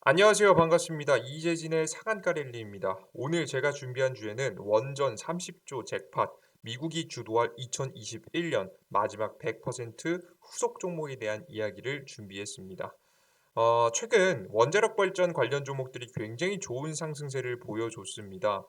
안녕하세요. 반갑습니다. 이재진의 사간가렐리입니다. 오늘 제가 준비한 주제는 원전 30조 잭팟, 미국이 주도할 2021년 마지막 100% 후속 종목에 대한 이야기를 준비했습니다. 최근 원자력 발전 관련 종목들이 굉장히 좋은 상승세를 보여줬습니다.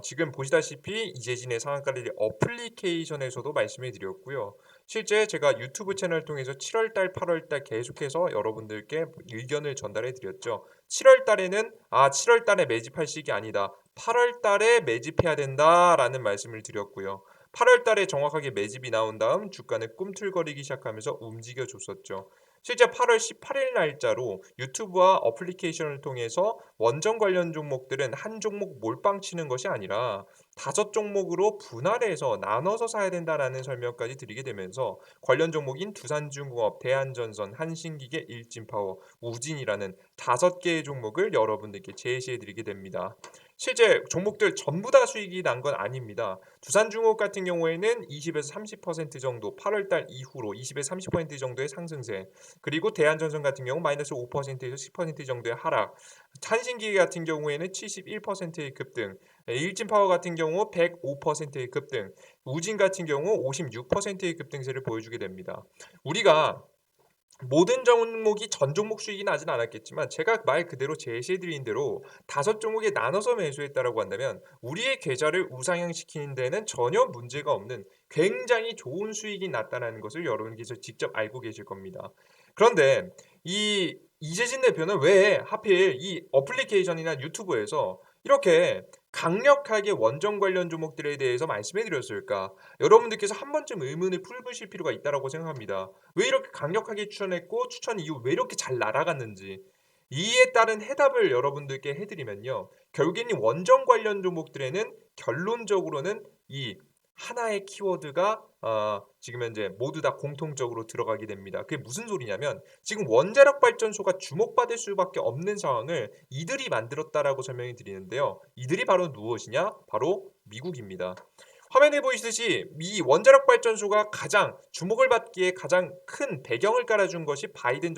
지금 보시다시피 이재진의 상한가를 어플리케이션에서도 말씀해 드렸고요. 실제 제가 유튜브 채널 통해서 7월달, 8월달 계속해서 여러분들께 의견을 전달해 드렸죠. 7월달에는 7월달에 매집할 시기 아니다. 8월달에 매집해야 된다라는 말씀을 드렸고요. 8월달에 정확하게 매집이 나온 다음 주가는 꿈틀거리기 시작하면서 움직여 줬었죠. 실제 8월 18일 날짜로 유튜브와 어플리케이션을 통해서 원전 관련 종목들은 한 종목 몰빵 치는 것이 아니라 5종목으로 분할해서 나눠서 사야 된다라는 설명까지 드리게 되면서 관련 종목인 두산중공업, 대한전선, 한신기계, 일진파워, 우진이라는 5개의 종목을 여러분들께 제시해 드리게 됩니다. 실제 종목들 전부 다 수익이 난 건 아닙니다. 두산중공업 같은 경우에는 20에서 30% 정도 8월달 이후로 20에서 30% 정도의 상승세, 그리고 대한전선 같은 경우 마이너스 5%에서 10% 정도의 하락, 한신기계 같은 경우에는 71%의 급등, 일진파워 같은 경우 105%의 급등, 우진 같은 경우 56%의 급등세를 보여주게 됩니다. 우리가 모든 종목이 전 종목 수익이 나진 않았겠지만 제가 말 그대로 제시해드린 대로 5종목에 나눠서 매수했다라고 한다면 우리의 계좌를 우상향시키는 데는 전혀 문제가 없는 굉장히 좋은 수익이 났다는 것을 여러분께서 직접 알고 계실 겁니다. 그런데 이 이재진 대표는 왜 하필 이 어플리케이션이나 유튜브에서 이렇게 강력하게 원전 관련 종목들에 대해서 말씀해 드렸을까? 여러분들께서 한 번쯤 의문을 풀으실 필요가 있다고 생각합니다. 왜 이렇게 강력하게 추천했고 추천 이후 왜 이렇게 잘 날아갔는지 이에 따른 해답을 여러분들께 해드리면요. 결국엔 이 원전 관련 종목들에는 결론적으로는 이 하나의 키워드가 지금 현재 모두 다 공통적으로 들어가게 됩니다. 그게 무슨 소리냐면 지금 원자력 발전소가 주목받을 수밖에 없는 상황을 이들이 만들었다라고 설명이 드리는데요. 이들이 바로 무엇이냐? 바로 미국입니다. 화면에 보이시듯이 이 원자력 발전소가 가장 주목을 받기에 가장 큰 배경을 깔아준 것이 바이든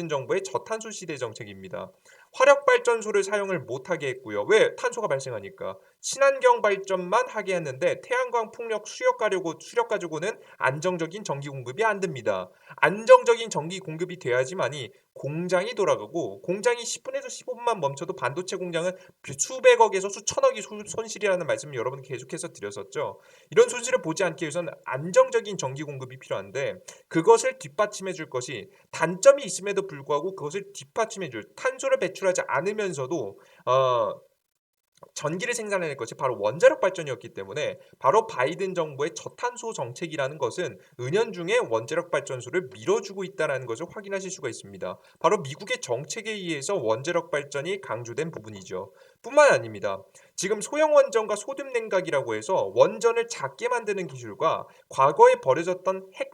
정부의 저탄소 시대 정책입니다. 화력 발전소를 사용을 못하게 했고요. 왜? 탄소가 발생하니까. 친환경 발전만 하게 했는데 태양광 풍력 수력 가지고는 안정적인 전기 공급이 안 됩니다. 안정적인 전기 공급이 돼야지만이 공장이 돌아가고, 공장이 10분에서 15분만 멈춰도 반도체 공장은 수백억에서 수천억이 손실이라는 말씀을 여러분 계속해서 드렸었죠. 이런 손실을 보지 않기 위해서는 안정적인 전기 공급이 필요한데 그것을 뒷받침해 줄 것이, 단점이 있음에도 불구하고 그것을 뒷받침해 줄, 탄소를 배출하지 않으면서도 전기를 생산해낼 것이 바로 원자력 발전이었기 때문에 바로 바이든 정부의 저탄소 정책이라는 것은 은연중에 원자력 발전소를 밀어주고 있다는 것을 확인하실 수가 있습니다. 바로 미국의 정책에 의해서 원자력 발전이 강조된 부분이죠. 뿐만 아닙니다. 지금 소형 원전과 소듐 냉각이라고 해서 원전을 작게 만드는 기술과 과거에 버려졌던 핵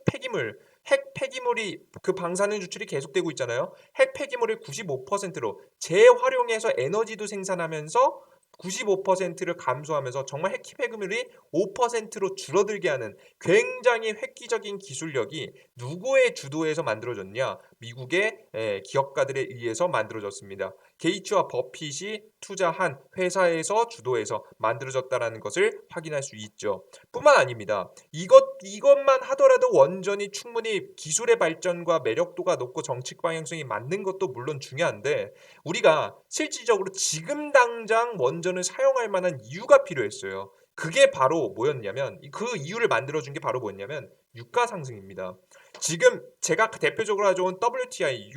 폐기물이 그 방사능 유출이 계속되고 있잖아요. 핵 폐기물을 95%로 재활용해서 에너지도 생산하면서 95%를 감소하면서 정말 핵 폐기물이 5%로 줄어들게 하는 굉장히 획기적인 기술력이 누구의 주도에서 만들어졌냐? 미국의 기업가들에 의해서 만들어졌습니다. 게이츠와 버핏이 투자한 회사에서 주도해서 만들어졌다는 것을 확인할 수 있죠. 뿐만 아닙니다. 이것만 하더라도 원전이 충분히 기술의 발전과 매력도가 높고 정책 방향성이 맞는 것도 물론 중요한데 우리가 실질적으로 지금 당장 원전을 사용할 만한 이유가 필요했어요. 그게 바로 뭐였냐면, 그 이유를 만들어준 게 바로 뭐였냐면 유가 상승입니다. 지금 제가 대표적으로 가져온 WTI,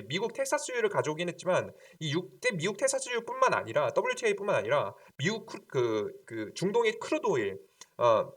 미국 텍사스유를 가져오긴 했지만 미국 텍사스유뿐만 아니라 WTI뿐만 아니라 미국 그 중동의 크루드 오일, 어,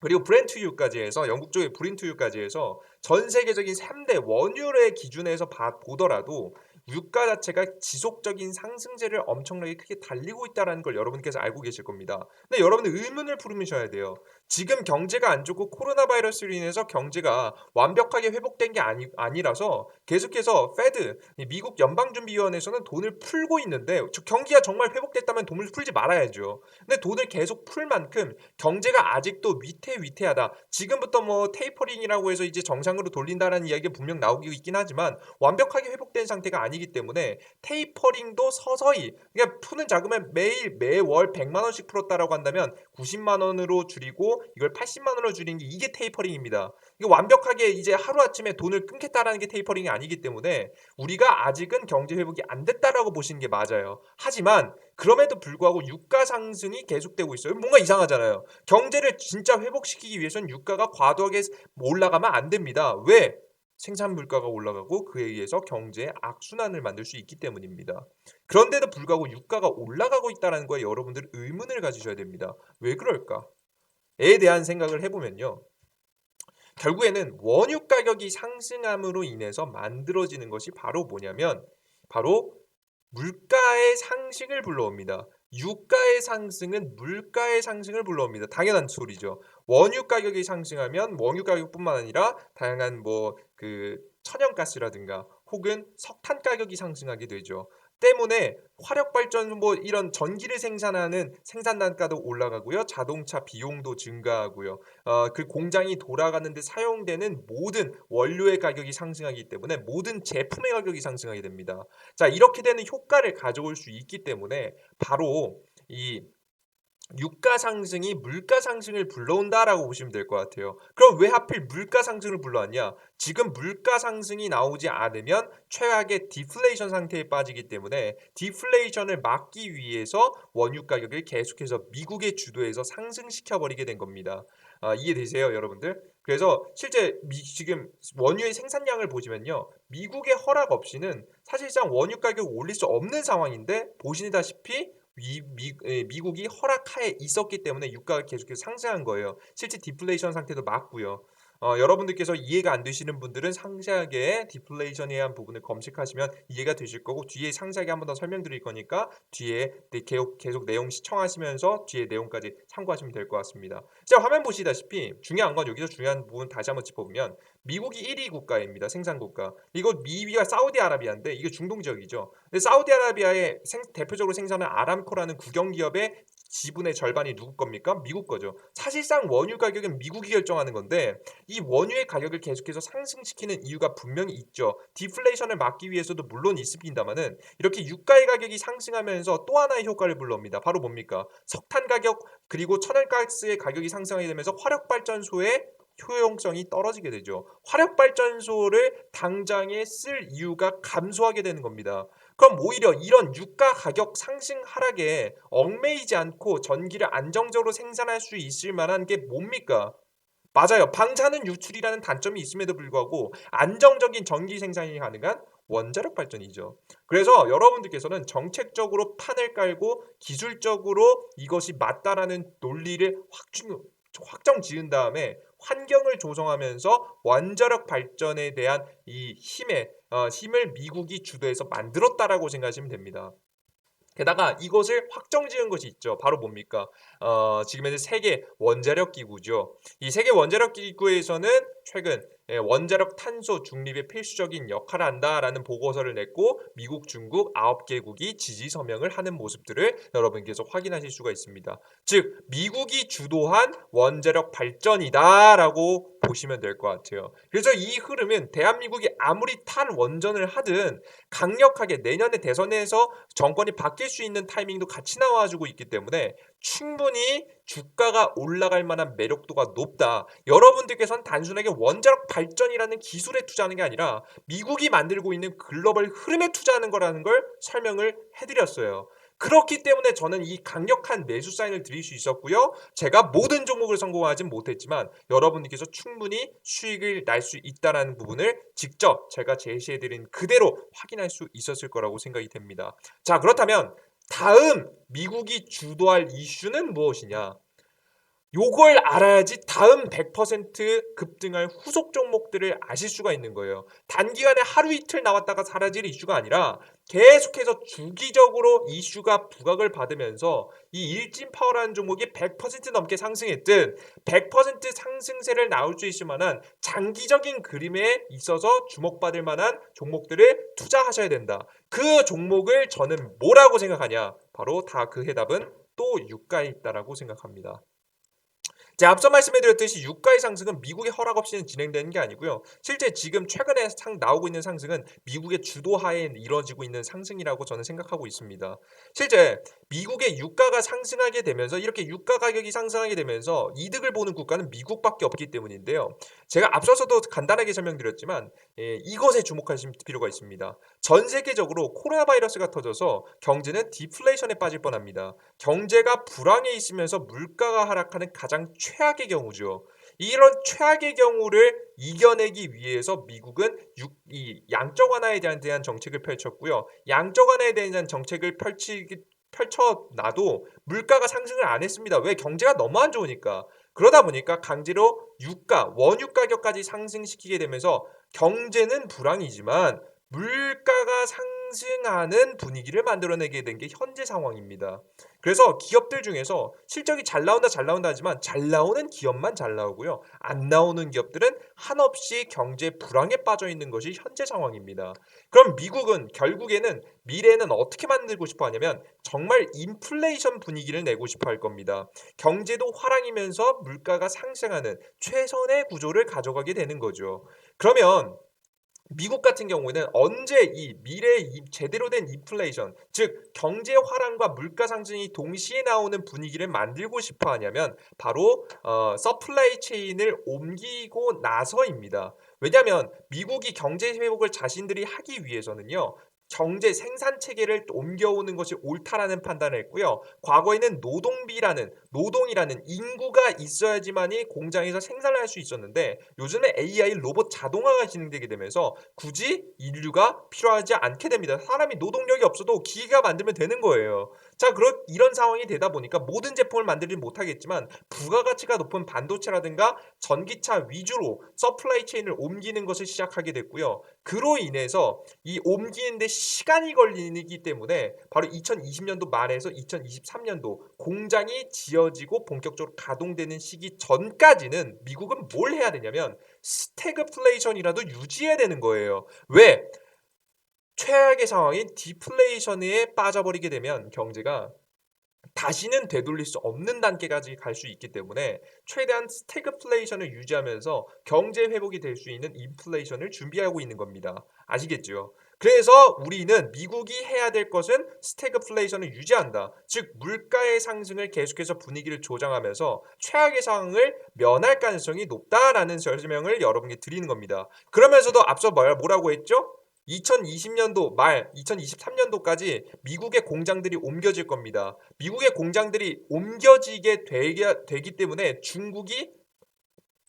그리고 브렌트유까지 해서, 영국 쪽의 브렌트유까지 해서 전 세계적인 3대 원유의 기준에서 보더라도 유가 자체가 지속적인 상승세를 엄청나게 크게 달리고 있다는 걸 여러분께서 알고 계실 겁니다. 근데 여러분들 의문을 품으셔야 돼요. 지금 경제가 안 좋고 코로나 바이러스로 인해서 경제가 완벽하게 회복된 게 아니라서 계속해서 페드, 이 미국 연방준비위원회에서는 돈을 풀고 있는데 경기가 정말 회복됐다면 돈을 풀지 말아야죠. 근데 돈을 계속 풀 만큼 경제가 아직도 위태위태하다. 지금부터 뭐 테이퍼링이라고 해서 이제 정상으로 돌린다라는 이야기가 분명 나오고 있긴 하지만 완벽하게 회복된 상태가 아니기 때문에 테이퍼링도 서서히, 그러니까 푸는 자금을 매월 100만 원씩 풀었다라고 한다면 90만 원으로 줄이고 이걸 80만 원으로 줄인 게 이게 테이퍼링입니다. 이게 완벽하게 이제 하루아침에 돈을 끊겠다라는 게 테이퍼링이 아니기 때문에 우리가 아직은 경제 회복이 안 됐다라고 보시는 게 맞아요. 하지만 그럼에도 불구하고 유가 상승이 계속되고 있어요. 뭔가 이상하잖아요. 경제를 진짜 회복시키기 위해서는 유가가 과도하게 올라가면 안 됩니다. 왜? 생산 물가가 올라가고 그에 의해서 경제의 악순환을 만들 수 있기 때문입니다. 그런데도 불구하고 유가가 올라가고 있다는 거에 여러분들 의문을 가지셔야 됩니다. 왜 그럴까? 에 대한 생각을 해보면요. 결국에는 원유 가격이 상승함으로 인해서 만들어지는 것이 바로 뭐냐면 바로 물가의 상승을 불러옵니다. 유가의 상승은 물가의 상승을 불러옵니다. 당연한 소리죠. 원유 가격이 상승하면 원유 가격뿐만 아니라 다양한 뭐 그 천연가스라든가 혹은 석탄 가격이 상승하게 되죠. 때문에 화력발전 뭐 이런 전기를 생산하는 생산 단가도 올라가고요. 자동차 비용도 증가하고요. 그 공장이 돌아가는 데 사용되는 모든 원료의 가격이 상승하기 때문에 모든 제품의 가격이 상승하게 됩니다. 자, 이렇게 되는 효과를 가져올 수 있기 때문에 바로 이 유가 상승이 물가 상승을 불러온다라고 보시면 될 것 같아요. 그럼 왜 하필 물가 상승을 불러왔냐? 지금 물가 상승이 나오지 않으면 최악의 디플레이션 상태에 빠지기 때문에 디플레이션을 막기 위해서 원유 가격을 계속해서 미국의 주도에서 상승시켜 버리게 된 겁니다. 이해되세요, 여러분들? 그래서 실제 지금 원유의 생산량을 보시면요. 미국의 허락 없이는 사실상 원유 가격을 올릴 수 없는 상황인데 보시다시피 미국이 허락하에 있었기 때문에 유가가 계속해서 상승한 거예요. 실제 디플레이션 상태도 맞고요. 여러분들께서 이해가 안 되시는 분들은 상세하게 디플레이션에 대한 부분을 검색하시면 이해가 되실 거고 뒤에 상세하게 한 번 더 설명드릴 거니까 뒤에 계속 내용 시청하시면서 뒤에 내용까지 참고하시면 될 것 같습니다. 자, 화면 보시다시피 중요한 건 여기서 중요한 부분 다시 한번 짚어보면 미국이 1위 국가입니다. 생산 국가. 이거 미위가 사우디아라비아인데 이게 중동 지역이죠. 근데 사우디아라비아의 대표적으로 생산하는 아람코라는 국영기업의 지분의 절반이 누구 겁니까? 미국 거죠. 사실상 원유 가격은 미국이 결정하는 건데 이 원유의 가격을 계속해서 상승시키는 이유가 분명히 있죠. 디플레이션을 막기 위해서도 물론 있습니다만은 이렇게 유가의 가격이 상승하면서 또 하나의 효과를 불러옵니다. 바로 뭡니까? 석탄 가격 그리고 천연가스의 가격이 상승하게 되면서 화력발전소의 효용성이 떨어지게 되죠. 화력발전소를 당장에 쓸 이유가 감소하게 되는 겁니다. 그럼 오히려 이런 유가 가격 상승 하락에 얽매이지 않고 전기를 안정적으로 생산할 수 있을 만한 게 뭡니까? 맞아요. 방사능 유출이라는 단점이 있음에도 불구하고 안정적인 전기 생산이 가능한 원자력 발전이죠. 그래서 여러분들께서는 정책적으로 판을 깔고 기술적으로 이것이 맞다라는 논리를 확정 지은 다음에 환경을 조성하면서 원자력 발전에 대한 이 힘을 미국이 주도해서 만들었다라고 생각하시면 됩니다. 게다가 이것을 확정지은 것이 있죠. 바로 뭡니까? 지금 현재 세계 원자력 기구죠. 이 세계 원자력 기구에서는 최근 원자력 탄소 중립에 필수적인 역할을 한다라는 보고서를 냈고 미국, 중국 9개국이 지지 서명을 하는 모습들을 여러분께서 확인하실 수가 있습니다. 즉 미국이 주도한 원자력 발전이다라고 보시면 될 것 같아요. 그래서 이 흐름은 대한민국이 아무리 탈원전을 하든 강력하게 내년에 대선에서 정권이 바뀔 수 있는 타이밍도 같이 나와주고 있기 때문에 충분히 주가가 올라갈 만한 매력도가 높다. 여러분들께서는 단순하게 원자력 발전이라는 기술에 투자하는 게 아니라 미국이 만들고 있는 글로벌 흐름에 투자하는 거라는 걸 설명을 해드렸어요. 그렇기 때문에 저는 이 강력한 매수 사인을 드릴 수 있었고요. 제가 모든 종목을 성공하진 못했지만 여러분들께서 충분히 수익을 날 수 있다는 부분을 직접 제가 제시해드린 그대로 확인할 수 있었을 거라고 생각이 됩니다. 자, 그렇다면 다음 미국이 주도할 이슈는 무엇이냐? 요걸 알아야지 다음 100% 급등할 후속 종목들을 아실 수가 있는 거예요. 단기간에 하루 이틀 나왔다가 사라질 이슈가 아니라 계속해서 주기적으로 이슈가 부각을 받으면서 이 일진 파워라는 종목이 100% 넘게 상승했든 100% 상승세를 나올 수 있을 만한 장기적인 그림에 있어서 주목받을 만한 종목들을 투자하셔야 된다. 그 종목을 저는 뭐라고 생각하냐? 바로 다 그 해답은 또 유가에 있다라고 생각합니다. 제가 앞서 말씀해드렸듯이 유가의 상승은 미국의 허락 없이는 진행되는 게 아니고요. 실제 지금 최근에 나오고 있는 상승은 미국의 주도하에 이뤄지고 있는 상승이라고 저는 생각하고 있습니다. 실제 미국의 유가가 상승하게 되면서 이렇게 유가 가격이 상승하게 되면서 이득을 보는 국가는 미국밖에 없기 때문인데요. 제가 앞서서도 간단하게 설명드렸지만 이것에 주목하실 필요가 있습니다. 전 세계적으로 코로나 바이러스가 터져서 경제는 디플레이션에 빠질 뻔합니다. 경제가 불황에 있으면서 물가가 하락하는 가장 최악의 경우죠. 이런 최악의 경우를 이겨내기 위해서 미국은 이 양적 완화에 대한 정책을 펼쳤고요. 양적 완화에 대한 정책을 펼쳐놔도 물가가 상승을 안 했습니다. 왜? 경제가 너무 안 좋으니까. 그러다 보니까 강제로 원유 가격까지 상승시키게 되면서 경제는 불황이지만 물가가 상승하는 분위기를 만들어내게 된 게 현재 상황입니다. 그래서 기업들 중에서 실적이 잘 나온다 하지만 잘 나오는 기업만 잘 나오고요. 안 나오는 기업들은 한없이 경제 불황에 빠져 있는 것이 현재 상황입니다. 그럼 미국은 결국에는 미래에는 어떻게 만들고 싶어 하냐면 정말 인플레이션 분위기를 내고 싶어 할 겁니다. 경제도 화랑이면서 물가가 상승하는 최선의 구조를 가져가게 되는 거죠. 그러면 미국 같은 경우에는 언제 이 미래의 제대로 된 인플레이션, 즉 경제 화랑과 물가 상승이 동시에 나오는 분위기를 만들고 싶어 하냐면 바로 서플라이 체인을 옮기고 나서입니다. 왜냐하면 미국이 경제 회복을 자신들이 하기 위해서는요. 경제 생산 체계를 옮겨오는 것이 옳다라는 판단을 했고요. 과거에는 노동이라는 인구가 있어야지만이 공장에서 생산을 할 수 있었는데 요즘에 AI 로봇 자동화가 진행되게 되면서 굳이 인류가 필요하지 않게 됩니다. 사람이 노동력이 없어도 기계가 만들면 되는 거예요. 자, 이런 상황이 되다 보니까 모든 제품을 만들지 못하겠지만 부가가치가 높은 반도체라든가 전기차 위주로 서플라이 체인을 옮기는 것을 시작하게 됐고요. 그로 인해서 이 옮기는데 시간이 걸리기 때문에 바로 2020년도 말에서 2023년도 공장이 지어지고 본격적으로 가동되는 시기 전까지는 미국은 뭘 해야 되냐면 스태그플레이션이라도 유지해야 되는 거예요. 왜? 최악의 상황인 디플레이션에 빠져버리게 되면 경제가 다시는 되돌릴 수 없는 단계까지 갈 수 있기 때문에 최대한 스태그플레이션을 유지하면서 경제 회복이 될 수 있는 인플레이션을 준비하고 있는 겁니다. 아시겠죠? 그래서 우리는 미국이 해야 될 것은 스태그플레이션을 유지한다. 즉 물가의 상승을 계속해서 분위기를 조장하면서 최악의 상황을 면할 가능성이 높다라는 설명을 여러분께 드리는 겁니다. 그러면서도 앞서 뭐라고 했죠? 2020년도 말 2023년도까지 미국의 공장들이 옮겨질 겁니다. 미국의 공장들이 옮겨지게 되기 때문에 중국이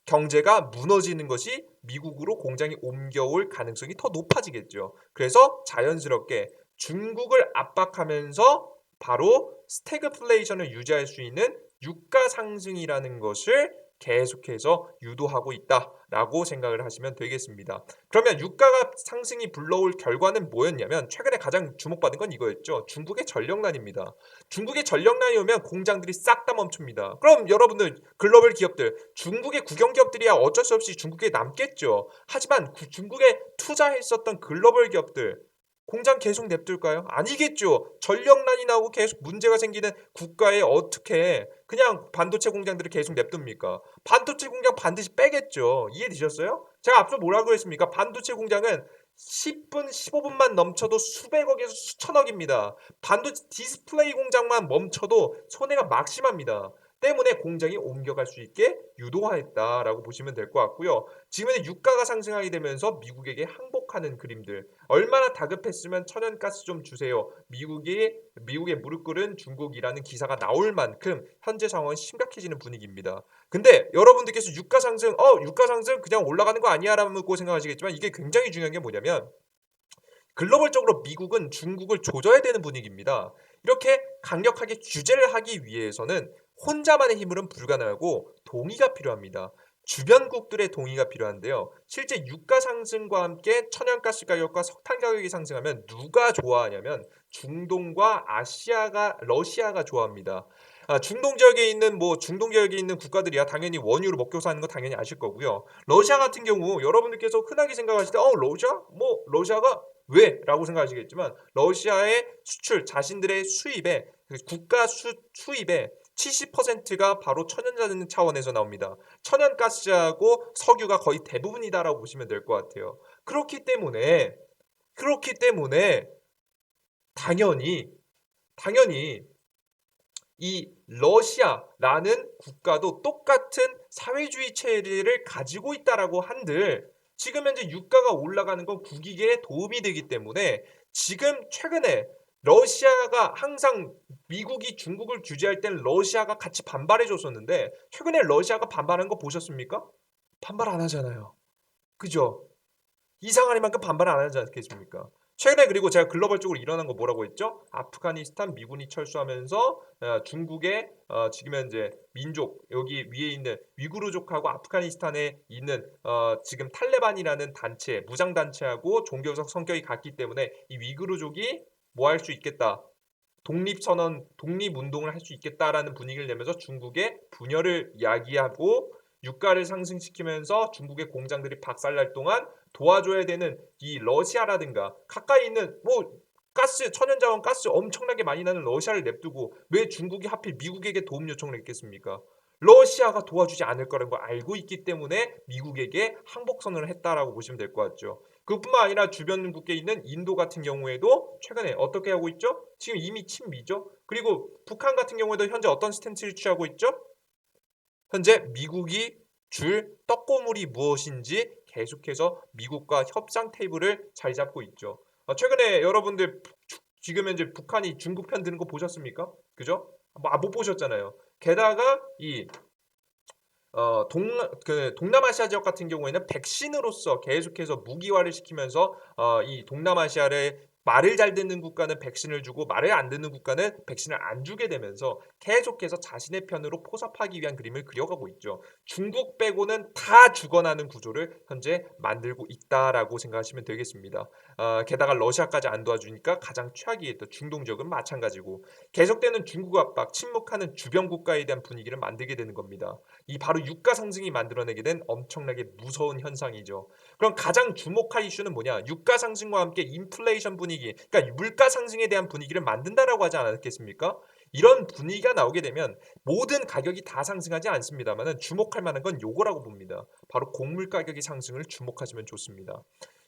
경제가 무너지는 것이 미국으로 공장이 옮겨올 가능성이 더 높아지겠죠. 그래서 자연스럽게 중국을 압박하면서 바로 스태그플레이션을 유지할 수 있는 유가 상승이라는 것을 계속해서 유도하고 있다라고 생각을 하시면 되겠습니다. 그러면 유가가 상승이 불러올 결과는 뭐였냐면 최근에 가장 주목받은 건 이거였죠. 중국의 전력난입니다. 중국의 전력난이 오면 공장들이 싹 다 멈춥니다. 그럼 여러분들 글로벌 기업들 중국의 국영 기업들이야 어쩔 수 없이 중국에 남겠죠. 하지만 중국에 투자했었던 글로벌 기업들 공장 계속 냅둘까요? 아니겠죠. 전력난이 나오고 계속 문제가 생기는 국가에 어떻게 그냥 반도체 공장들을 계속 냅둡니까? 반도체 공장 반드시 빼겠죠. 이해되셨어요? 제가 앞서 뭐라고 했습니까? 반도체 공장은 10분, 15분만 넘쳐도 수백억에서 수천억입니다. 반도체 디스플레이 공장만 멈춰도 손해가 막심합니다. 때문에 공장이 옮겨갈 수 있게 유도했다라고 보시면 될 것 같고요. 지금은 유가가 상승하게 되면서 미국에게 항복하는 그림들. 얼마나 다급했으면 천연가스 좀 주세요. 미국의 무릎 꿇은 중국이라는 기사가 나올 만큼 현재 상황은 심각해지는 분위기입니다. 근데 여러분들께서 유가 상승 그냥 올라가는 거 아니야라고 생각하시겠지만 이게 굉장히 중요한 게 뭐냐면 글로벌적으로 미국은 중국을 조져야 되는 분위기입니다. 이렇게 강력하게 규제를 하기 위해서는 혼자만의 힘으로는 불가능하고 동의가 필요합니다. 주변국들의 동의가 필요한데요. 실제 유가 상승과 함께 천연가스 가격과 석탄 가격이 상승하면 누가 좋아하냐면 중동과 러시아가 좋아합니다. 중동 지역에 있는 중동 지역에 있는 국가들이야 당연히 원유로 먹고 사는 거 당연히 아실 거고요. 러시아 같은 경우 여러분들께서 흔하게 생각하실 때 러시아? 러시아가 왜? 라고 생각하시겠지만 러시아의 수출 자신들의 수입에 국가 수입의 70%가 바로 천연자재 차원에서 나옵니다. 천연가스하고 석유가 거의 대부분이다라고 보시면 될 것 같아요. 그렇기 때문에 당연히 이 러시아라는 국가도 똑같은 사회주의 체제를 가지고 있다라고 한들 지금 현재 유가가 올라가는 건 국익에 도움이 되기 때문에 지금 최근에 러시아가 항상 미국이 중국을 규제할 때는 러시아가 같이 반발해 줬었는데 최근에 러시아가 반발한 거 보셨습니까? 반발 안 하잖아요. 그죠? 이상하리만큼 반발 안 하지 않겠습니까? 최근에 그리고 제가 글로벌적으로 일어난 거 뭐라고 했죠? 아프가니스탄 미군이 철수하면서 중국의 지금 현재 민족 여기 위에 있는 위구르족하고 아프가니스탄에 있는 지금 탈레반이라는 단체 무장 단체하고 종교적 성격이 같기 때문에 이 위구르족이 뭐 할 수 있겠다. 독립선언, 독립운동을 할 수 있겠다라는 분위기를 내면서 중국의 분열을 야기하고 유가를 상승시키면서 중국의 공장들이 박살날 동안 도와줘야 되는 이 러시아라든가 가까이 있는 가스, 천연자원 가스 엄청나게 많이 나는 러시아를 냅두고 왜 중국이 하필 미국에게 도움 요청을 했겠습니까? 러시아가 도와주지 않을 거라는 걸 알고 있기 때문에 미국에게 항복선언을 했다라고 보시면 될 것 같죠. 그뿐만 아니라 주변국에 있는 인도 같은 경우에도 최근에 어떻게 하고 있죠? 지금 이미 친미죠. 그리고 북한 같은 경우에도 현재 어떤 스탠스를 취하고 있죠? 현재 미국이 줄 떡고물이 무엇인지 계속해서 미국과 협상 테이블을 자리 잡고 있죠. 최근에 여러분들 지금 현재 북한이 중국 편 드는 거 보셨습니까? 그죠? 못 보셨잖아요. 게다가 이 동남아시아 지역 같은 경우에는 백신으로서 계속해서 무기화를 시키면서 이 동남아시아를 말을 잘 듣는 국가는 백신을 주고 말을 안 듣는 국가는 백신을 안 주게 되면서 계속해서 자신의 편으로 포섭하기 위한 그림을 그려가고 있죠. 중국 빼고는 다 죽어나는 구조를 현재 만들고 있다라고 생각하시면 되겠습니다. 게다가 러시아까지 안 도와주니까 가장 최악이 또 중동 지역은 마찬가지고 계속되는 중국 압박, 침묵하는 주변 국가에 대한 분위기를 만들게 되는 겁니다. 이 바로 유가 상승이 만들어내게 된 엄청나게 무서운 현상이죠. 그럼 가장 주목할 이슈는 뭐냐? 유가 상승과 함께 인플레이션 분위기, 그러니까 물가 상승에 대한 분위기를 만든다라고 하지 않았겠습니까? 이런 분위기가 나오게 되면 모든 가격이 다 상승하지 않습니다만 주목할 만한 건 요거라고 봅니다. 바로 곡물 가격의 상승을 주목하시면 좋습니다.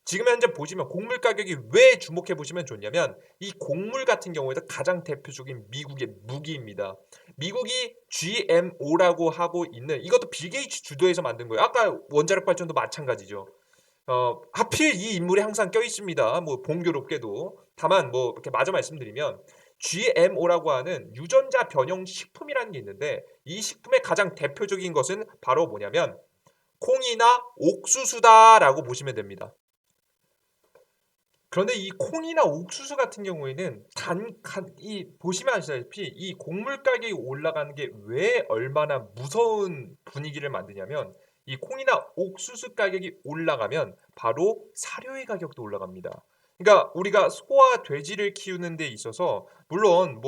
지금 현재 보시면 곡물 가격이 왜 주목해 보시면 좋냐면 이 곡물 같은 경우에도 가장 대표적인 미국의 무기입니다. 미국이 GMO라고 하고 있는 이것도 빌 게이츠 주도해서 만든 거예요. 아까 원자력 발전도 마찬가지죠. 하필 이 인물이 항상 껴 있습니다. 봉교롭게도. 다만 이렇게 마저 말씀드리면 GMO라고 하는 유전자 변형 식품이라는 게 있는데 이 식품의 가장 대표적인 것은 바로 뭐냐면 콩이나 옥수수다라고 보시면 됩니다. 그런데 이 콩이나 옥수수 같은 경우에는 보시면 아시다시피 이 곡물 가격이 올라가는 게 왜 얼마나 무서운 분위기를 만드냐면 이 콩이나 옥수수 가격이 올라가면 바로 사료의 가격도 올라갑니다. 그러니까 우리가 소와 돼지를 키우는 데 있어서 물론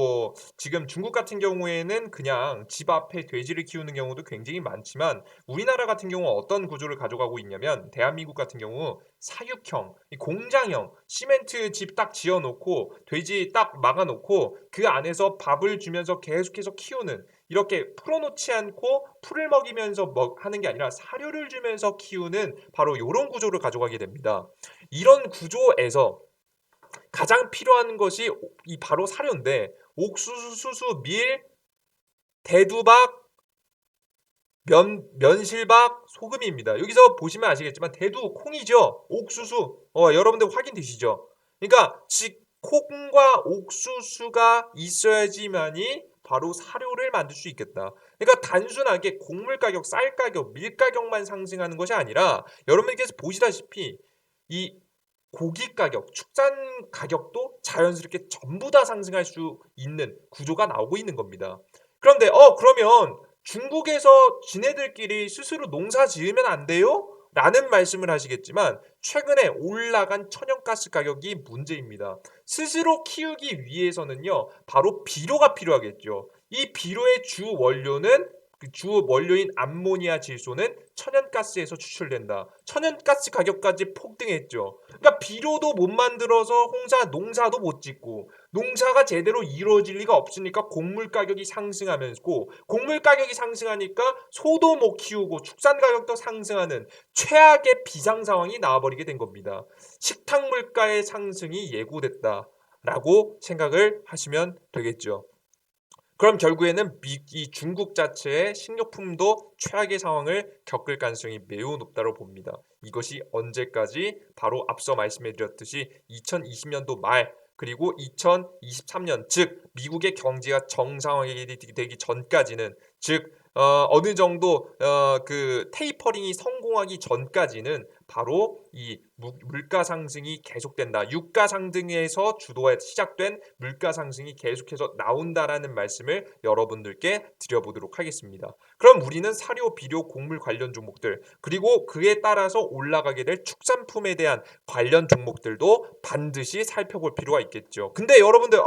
지금 중국 같은 경우에는 그냥 집 앞에 돼지를 키우는 경우도 굉장히 많지만 우리나라 같은 경우 어떤 구조를 가져가고 있냐면 대한민국 같은 경우 사육형, 공장형 시멘트 집 딱 지어놓고 돼지 딱 막아놓고 그 안에서 밥을 주면서 계속해서 키우는 이렇게 풀어놓지 않고 풀을 먹이면서 하는 게 아니라 사료를 주면서 키우는 바로 이런 구조를 가져가게 됩니다. 이런 구조에서 가장 필요한 것이 이 바로 사료인데 옥수수, 수수, 밀, 대두박, 면실박, 소금입니다. 여기서 보시면 아시겠지만 대두 콩이죠. 옥수수. 여러분들 확인되시죠? 그러니까 콩과 옥수수가 있어야지만이 바로 사료를 만들 수 있겠다. 그러니까 단순하게 곡물 가격, 쌀 가격, 밀 가격만 상승하는 것이 아니라 여러분들께서 보시다시피 이 고기 가격, 축산 가격도 자연스럽게 전부 다 상승할 수 있는 구조가 나오고 있는 겁니다. 그런데 그러면 중국에서 지네들끼리 스스로 농사 지으면 안 돼요? 라는 말씀을 하시겠지만 최근에 올라간 천연가스 가격이 문제입니다. 스스로 키우기 위해서는요, 바로 비료가 필요하겠죠. 이 비료의 주 원료는 그 주 원료인 암모니아 질소는 천연가스에서 추출된다. 천연가스 가격까지 폭등했죠. 그러니까 비료도 못 만들어서 농사도 못 짓고 농사가 제대로 이루어질 리가 없으니까 곡물 가격이 상승하면서 곡물 가격이 상승하니까 소도 못 키우고 축산 가격도 상승하는 최악의 비상 상황이 나와버리게 된 겁니다. 식탁 물가의 상승이 예고됐다라고 생각을 하시면 되겠죠. 그럼 결국에는 이 중국 자체의 식료품도 최악의 상황을 겪을 가능성이 매우 높다고 봅니다. 이것이 언제까지? 바로 앞서 말씀해드렸듯이 2020년도 말 그리고 2023년 즉 미국의 경제가 정상화되기 되기 전까지는 즉 어느 정도 그 테이퍼링이 성공하기 전까지는 바로 이 물가 상승이 계속된다. 유가 상승에서 주도해 시작된 물가 상승이 계속해서 나온다라는 말씀을 여러분들께 드려보도록 하겠습니다. 그럼 우리는 사료, 비료, 곡물 관련 종목들 그리고 그에 따라서 올라가게 될 축산품에 대한 관련 종목들도 반드시 살펴볼 필요가 있겠죠. 근데 여러분들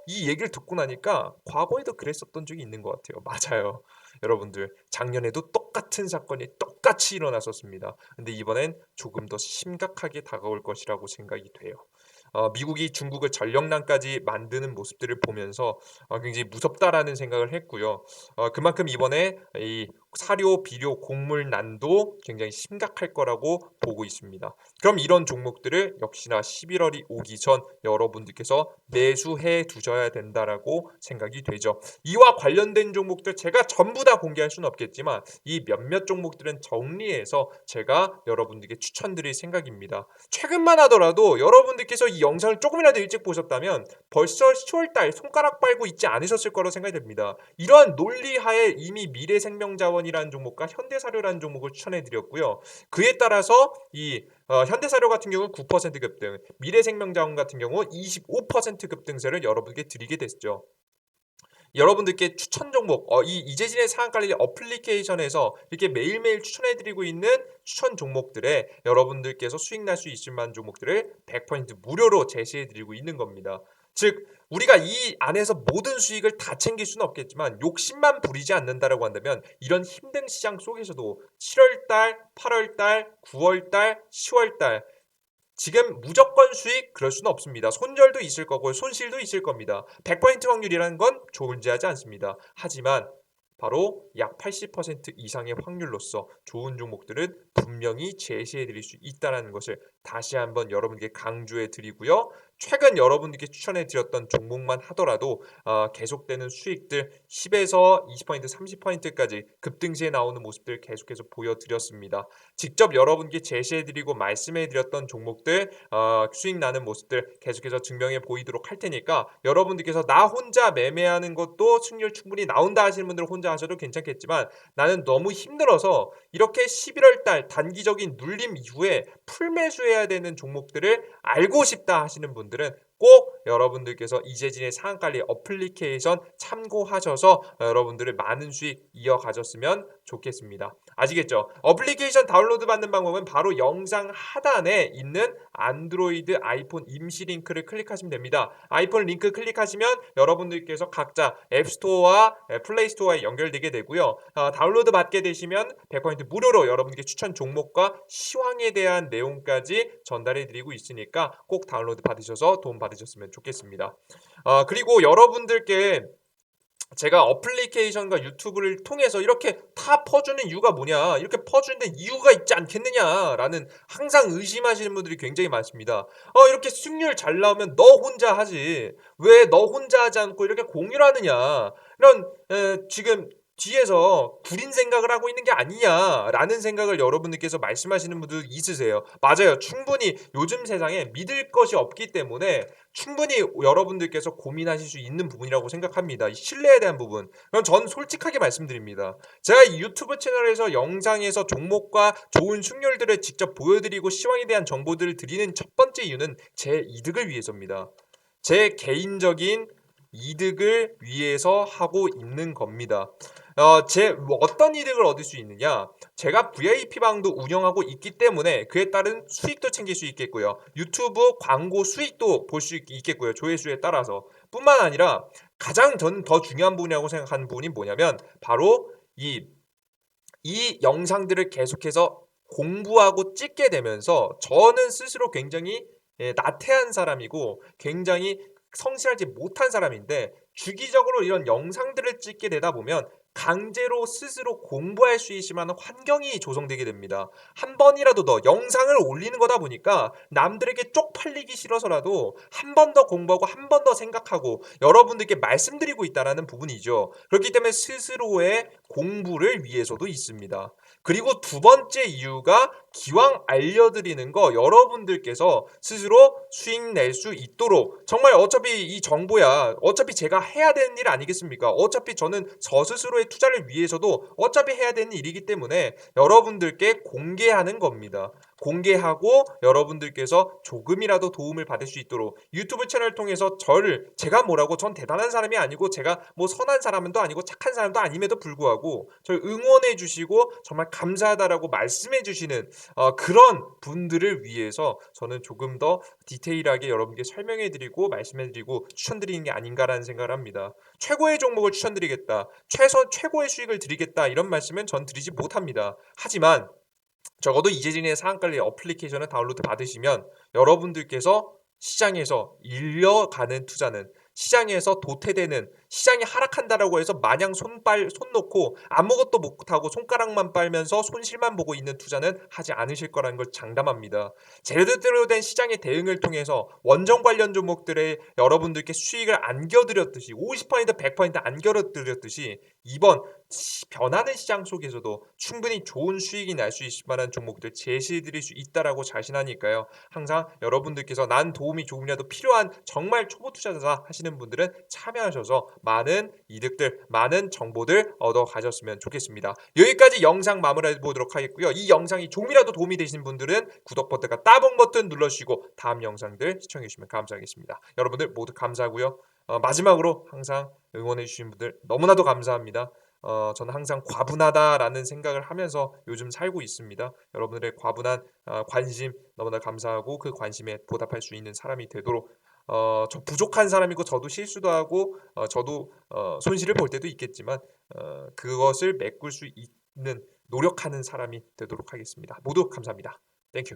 이 얘기를 듣고 나니까 과거에도 그랬었던 적이 있는 것 같아요. 맞아요. 여러분들 작년에도 똑같은 사건이 똑같이 일어났었습니다. 근데 이번엔 조금 더 심각하게 다가올 것이라고 생각이 돼요. 미국이 중국을 전력난까지 만드는 모습들을 보면서 굉장히 무섭다라는 생각을 했고요. 그만큼 이번에 이 사료, 비료, 곡물난도 굉장히 심각할 거라고 보고 있습니다. 그럼 이런 종목들을 역시나 11월이 오기 전 여러분들께서 매수해 두셔야 된다라고 생각이 되죠. 이와 관련된 종목들 제가 전부 다 공개할 수는 없겠지만 이 몇몇 종목들은 정리해서 제가 여러분들께 추천드릴 생각입니다. 최근만 하더라도 여러분들께서 이 영상을 조금이라도 일찍 보셨다면 벌써 10월달 손가락 빨고 있지 않으셨을 거라고 생각이 됩니다. 이러한 논리하에 이미 미래생명자원이라는 종목과 현대사료라는 종목을 추천해드렸고요. 그에 따라서 이 현대사료 같은 경우는 9% 급등, 미래생명자원 같은 경우 25% 급등세를 여러분께 드리게 됐죠. 여러분들께 추천 종목, 이 이재진의 상한관리 어플리케이션에서 이렇게 매일매일 추천해드리고 있는 추천 종목들에 여러분들께서 수익 날 수 있을 만한 종목들을 100% 무료로 제시해드리고 있는 겁니다. 즉 우리가 이 안에서 모든 수익을 다 챙길 수는 없겠지만 욕심만 부리지 않는다라고 한다면 이런 힘든 시장 속에서도 7월달, 8월달, 9월달, 10월달 지금 무조건 수익 그럴 수는 없습니다. 손절도 있을 거고 손실도 있을 겁니다. 100% 확률이라는 건 존재하지 않습니다. 하지만 바로 약 80% 이상의 확률로서 좋은 종목들은 분명히 제시해 드릴 수 있다는 것을 다시 한번 여러분께 강조해 드리고요. 최근 여러분들께 추천해 드렸던 종목만 하더라도 계속되는 수익들 10에서 20%, 30%까지 급등시에 나오는 모습들 계속해서 보여드렸습니다. 직접 여러분께 제시해드리고 말씀해드렸던 종목들 수익 나는 모습들 계속해서 증명해 보이도록 할 테니까 여러분들께서 나 혼자 매매하는 것도 수익률 충분히 나온다 하시는 분들은 혼자 하셔도 괜찮겠지만 나는 너무 힘들어서 이렇게 11월달 단기적인 눌림 이후에 풀매수해야 되는 종목들을 알고 싶다 하시는 분들은 꼭 여러분들께서 이재진의 상한관리 어플리케이션 참고하셔서 여러분들을 많은 수익 이어가셨으면 좋겠습니다. 아시겠죠? 어플리케이션 다운로드 받는 방법은 바로 영상 하단에 있는 안드로이드, 아이폰 임시 링크를 클릭하시면 됩니다. 아이폰 링크 클릭하시면 여러분들께서 각자 앱스토어와 플레이스토어에 연결되게 되고요. 다운로드 받게 되시면 100% 무료로 여러분께 추천 종목과 시황에 대한 내용까지 전달해 드리고 있으니까 꼭 다운로드 받으셔서 도움 받으셨으면 좋겠습니다. 그리고 여러분들께 제가 어플리케이션과 유튜브를 통해서 이렇게 다 퍼주는 이유가 뭐냐, 이렇게 퍼주는데 이유가 있지 않겠느냐라는 항상 의심하시는 분들이 굉장히 많습니다. 이렇게 수익률 잘 나오면 너 혼자 하지 왜 너 혼자 하지 않고 이렇게 공유를 하느냐, 이런 지금 뒤에서 구린 생각을 하고 있는 게 아니냐라는 생각을 여러분들께서 말씀하시는 분들 있으세요. 맞아요. 충분히 요즘 세상에 믿을 것이 없기 때문에 충분히 여러분들께서 고민하실 수 있는 부분이라고 생각합니다. 신뢰에 대한 부분. 그럼 전 솔직하게 말씀드립니다. 제가 이 유튜브 채널에서 영상에서 종목과 좋은 수익률들을 직접 보여드리고 시황에 대한 정보들을 드리는 첫 번째 이유는 제 이득을 위해서입니다. 제 개인적인 이득을 위해서 하고 있는 겁니다. 어떤 이득을 얻을 수 있느냐? 제가 VIP 방도 운영하고 있기 때문에 그에 따른 수익도 챙길 수 있겠고요. 유튜브 광고 수익도 볼 수 있겠고요. 조회수에 따라서. 뿐만 아니라 가장 저는 더 중요한 부분이라고 생각하는 부분이 뭐냐면 바로 이 영상들을 계속해서 공부하고 찍게 되면서 저는 스스로 굉장히 나태한 사람이고 굉장히 성실하지 못한 사람인데 주기적으로 이런 영상들을 찍게 되다 보면 강제로 스스로 공부할 수 있을 만한 환경이 조성되게 됩니다. 한 번이라도 더 영상을 올리는 거다 보니까 남들에게 쪽팔리기 싫어서라도 한 번 더 공부하고 한 번 더 생각하고 여러분들께 말씀드리고 있다라는 부분이죠. 그렇기 때문에 스스로의 공부를 위해서도 있습니다. 그리고 두 번째 이유가 기왕 알려드리는 거 여러분들께서 스스로 수익 낼 수 있도록 정말 어차피 이 정보야 어차피 제가 해야 되는 일 아니겠습니까? 어차피 저는 저 스스로의 투자를 위해서도 어차피 해야 되는 일이기 때문에 여러분들께 공개하는 겁니다. 공개하고 여러분들께서 조금이라도 도움을 받을 수 있도록 유튜브 채널을 통해서 제가 뭐라고 전 대단한 사람이 아니고 제가 뭐 선한 사람도 아니고 착한 사람도 아님에도 불구하고 저를 응원해 주시고 정말 감사하다라고 말씀해 주시는 그런 분들을 위해서 저는 조금 더 디테일하게 여러분께 설명해 드리고 말씀해 드리고 추천드리는 게 아닌가라는 생각을 합니다. 최고의 종목을 추천드리겠다. 최고의 수익을 드리겠다. 이런 말씀은 전 드리지 못합니다. 하지만 적어도 이재진의 상한관리 어플리케이션을 다운로드 받으시면 여러분들께서 시장에서 일려가는 투자는 시장에서 도태되는 시장이 하락한다라고 해서 마냥 손 놓고 아무것도 못하고 손가락만 빨면서 손실만 보고 있는 투자는 하지 않으실 거라는 걸 장담합니다. 제대로 된 시장의 대응을 통해서 원전 관련 종목들에 여러분들께 수익을 안겨드렸듯이 50% 100% 안겨드렸듯이 이번 변하는 시장 속에서도 충분히 좋은 수익이 날 수 있을 만한 종목들 제시해 드릴 수 있다라고 자신하니까요. 항상 여러분들께서 난 도움이 조금이라도 필요한 정말 초보 투자자 하시는 분들은 참여하셔서 많은 이득들, 많은 정보들 얻어 가셨으면 좋겠습니다. 여기까지 영상 마무리해 보도록 하겠고요. 이 영상이 조금이라도 도움이 되시는 분들은 구독 버튼과 따봉 버튼 눌러주시고 다음 영상들 시청해 주시면 감사하겠습니다. 여러분들 모두 감사하고요. 마지막으로 항상 응원해 주신 분들 너무나도 감사합니다. 저는 항상 과분하다라는 생각을 하면서 요즘 살고 있습니다. 여러분들의 과분한 관심 너무나 감사하고 그 관심에 보답할 수 있는 사람이 되도록 저 부족한 사람이고 저도 실수도 하고 저도 손실을 볼 때도 있겠지만 그것을 메꿀 수 있는 노력하는 사람이 되도록 하겠습니다. 모두 감사합니다. 땡큐.